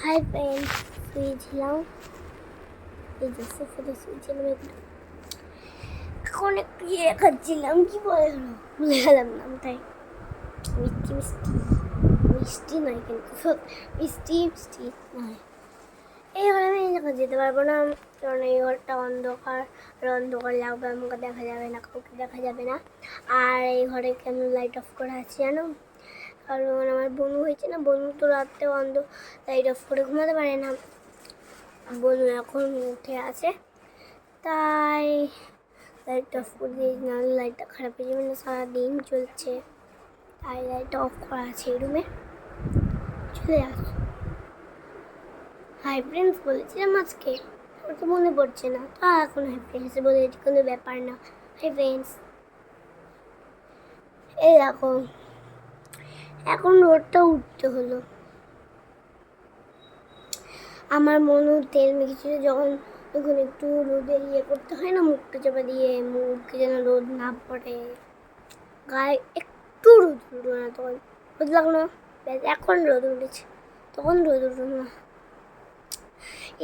Hi friends, শুয়েছিলাম। এই যে সোফাতে শুয়েছিলাম একটু। এখন একটু ইয়ে খাচ্ছিলাম, কি বলে ভুলে গেলাম নামটাই। মিষ্টি মিষ্টি মিষ্টি নয়, কিন্তু মিষ্টি মিষ্টি নয়। এই ঘরে আমি এখন যেতে পারবো না, কারণ এই ঘরটা অন্ধকার। আর অন্ধকার লাগবে, আমাকে দেখা যাবে না, কাউকে দেখা যাবে না। আর এই ঘরে কেন লাইট অফ করা আছে জানো? কারণ আমার বনু হয়েছে না, বনু তো রাত্রে লাইট অফ করে ঘুমাতে পারে না। বনু এখন উঠে আছে, তাই লাইট অফ করে দিয়ে, নাহলে লাইটটা খারাপ হয়ে যাবে না, সারাদিন চলছে। তাই লাইটটা অফ করা আছে এই রুমে। চলে আস। হাই ফ্রেন্ডস বলেছিলাম আজকে, আমার তো মনে পড়ছে না, তা এখন হাই ফ্রেন্ডস বলে কোনো ব্যাপার না। হাই ফ্রেন্ডস, এই দেখো এখন রোদটা উঠতে হলো। আমার মনে তেল মেখেছিল যখন, তখন একটু রোদে ইয়ে করতে হয় না, মুখটা চাপা দিয়ে, মুখে যেন রোদ না পড়ে, গায়ে একটু রোদ উঠলো না, তখন রোদ লাগলো। এখন রোদ উঠেছে, তখন রোদ উঠলো না।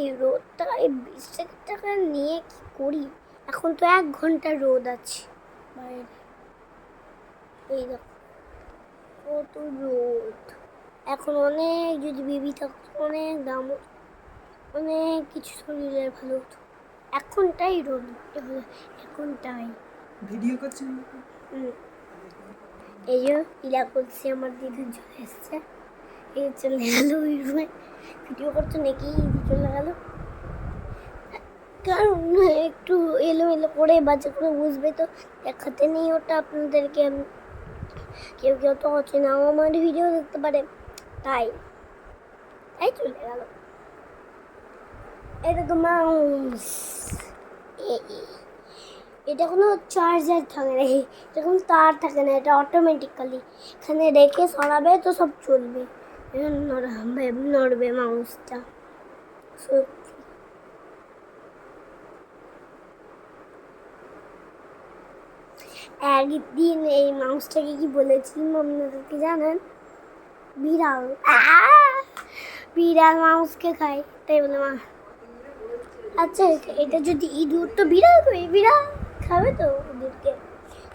এই রোদটা, এই 20 টাকা নিয়ে কি করি? এখন তো 1 ঘন্টা রোদ আছে বাইরে। এই দেখো কত রোদ। এখন অনেক, যদি বেবি থাকতো অনেক দাম, অনেক কিছু শরীরের ভালো হতো। এখনটাই রোদ উঠতে হলো, এখনটাই ভিডিও করছেন। এই যে ইলা করছে, আমার দিদি চলে এসছে, এই চলে গেল ওই রুমে। ভিডিও করছো নাকি? চলে গেল, কারণ একটু এলোমেলো করে বাজে করে বুঝবে তো, দেখাতে নেই ওটা আপনাদেরকে। কেউ কেউ তো অচেনা আমার ভিডিও দেখতে পারে, তাই তাই চলে গেল। এটা তো মাউস, এটা কোনো চার্জার থাকে না, এটা কোনো তার থাকে না, এটা অটোমেটিক্যালি এখানে রেখে সরাবে তো সব চলবে। নড়বে মাউসটা। একদিন এই মাউসটাকে কি বলেছিলাম আপনাদেরকে জানেন? বিড়াল, বিড়াল মাউসকে খায়, তাই বলে মা। আচ্ছা, এটা যদি ইঁদুর, তো বিড়াল খাবে তো ইঁদুরকে।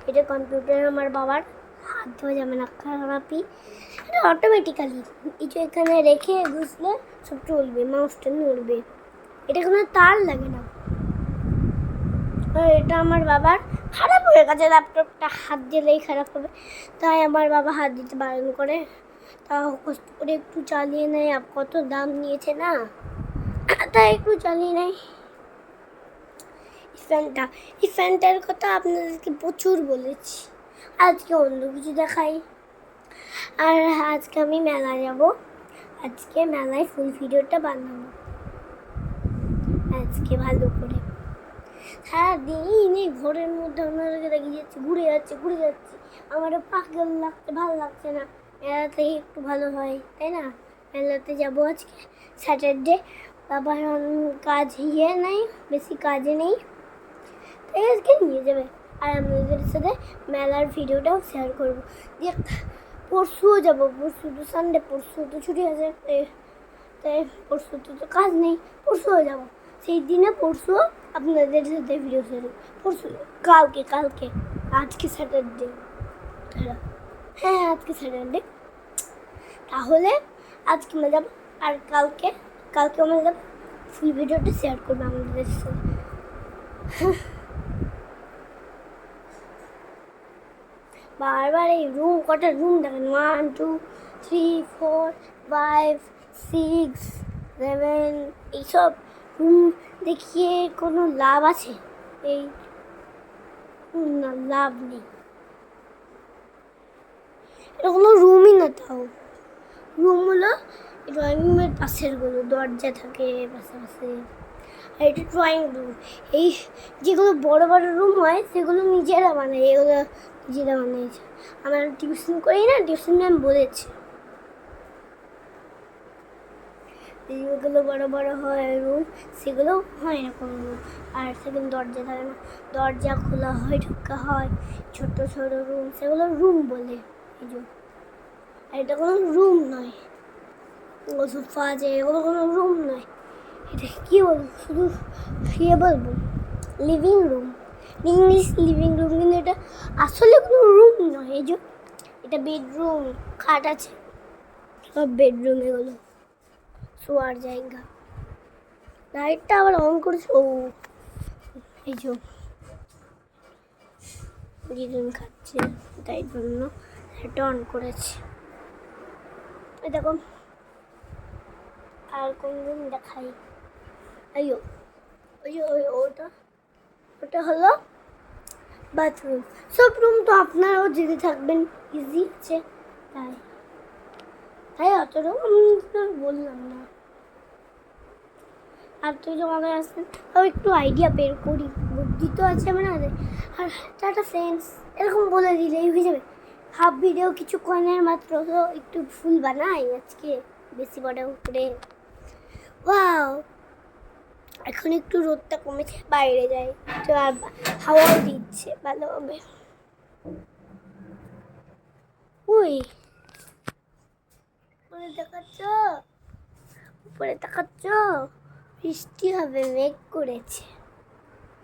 এটা কম্পিউটার আমার বাবার, হাত ধোয়া যাবে না, খারাপই। এটা অটোমেটিক্যালি কিছু এখানে রেখে ঘুষলে সব চলবে, মাউসটা নড়বে, এটা কোনো তার লাগে না। আর এটা আমার বাবার খারাপ হয়ে গেছে, ল্যাপটপটা হাত দিলেই খারাপ হবে, তাই আমার বাবা হাত দিতে বারণ করে। তাও কষ্ট করে একটু চালিয়ে নেয়, কত দাম নিয়েছে না, তাই একটু চালিয়ে নেয়। এই ফ্যানটার কথা আপনাদেরকে প্রচুর বলেছি, আজকে অন্য কিছু দেখাই। আর আজকে আমি মেলায় যাব, আজকে মেলায় ফুল ভিডিওটা বানাবো আজকে ভালো করে। সারাদিন এই ঘরের মধ্যে আপনাদেরকে দেখে যাচ্ছি, ঘুরে যাচ্ছি, আমারও পাগল লাগছে, ভালো লাগছে না। মেলাতে একটু ভালো হয়, তাই না? মেলাতে যাবো আজকে স্যাটারডে, বাবার কাজ নেই, বেশি কাজে নেই, তাই আজকে নিয়ে যাবে। আর আপনাদের সাথে মেলার ভিডিওটাও শেয়ার করবো। দিয়ে পরশুও যাবো, পরশু তো সানডে, পরশু তো ছুটি আছে, তাই পরশু তো কাজ নেই, পরশুও যাবো। সেই দিনে পরশুও আপনাদের সাথে ভিডিও শেয়ার করবো। পরশু কালকে আজকে স্যাটারডে, হ্যাঁ আজকে স্যাটারডে, তাহলে আজকে আমরা যাবো। আর কালকে আমরা যাবো, ফুল ভিডিওটা শেয়ার করবো আমাদের সাথে। বারবার এই কটা রুম দেখেন, 1 2 3 4 5 6 7, এইসব রুম দেখিয়ে কোনো লাভ আছে? এই না, লাভ নেই, এটা কোনো রুমই না। তাও রুম হলো ড্রয়িং রুমের পাশেরগুলো, দরজা থাকে পাশে। আর এটা ড্রয়িং রুম। এই যেগুলো বড় বড় রুম হয় সেগুলো নিজেরা বানায়, এগুলো নিজেরা বানিয়েছে। আমরা টিউশন করি না, টিউশন ম্যাম বলেছে যেগুলো বড় বড় হয় রুম, সেগুলো হয় না কোনো রুম। আর সেখানে দরজা থাকে না, দরজা খোলা হয়, ঢোকা হয়, ছোট ছোট রুম, সেগুলো রুম বলে। এই যে, আর এটা কোনো রুম নয়, সোফা আছে, এগুলো কোনো রুম নয়। এটা কী বলবো, শুধু শুয়ে বলবো living room, English living room, কিন্তু এটা আসলে কোনো রুম নয়। এই যে এটা বেডরুম, খাট আছে, সব বেডরুম এগুলো, শোয়ার জায়গা। লাইটটা আবার অন করেছে, ও এই যে দিদুন খাচ্ছে তাই জন্য এটা অন করেছে। এই দেখো আর কোন রুম দেখাই, আইও ওই যে ওটা ওটা হলো বাথরুম। সব রুম তো আপনারাও যেতে থাকবেন, ইজি আছে, তাই তাই অত রুম আমি বললাম না। আর তুই জমাকে আসতেন তাও একটু আইডিয়া বের করি, বুদ্ধি তো আছে আমার হাতে। আর টাটা সেন্স এরকম বলে দিলেই হয়ে যাবে। হাফ ভিডিও কিছু কয়েনের মাত্র, তো একটু ফুল বানাই আজকে বেশি বড় করে। ওয়াও, এখন একটু রোদটা কমেছে, বাইরে যাই, তো আর হাওয়াও দিচ্ছে ভালো হবে। ওই উপরে দেখাচ্ছ, উপরে দেখাচ্ছ, বৃষ্টি হবে, মেঘ করেছে।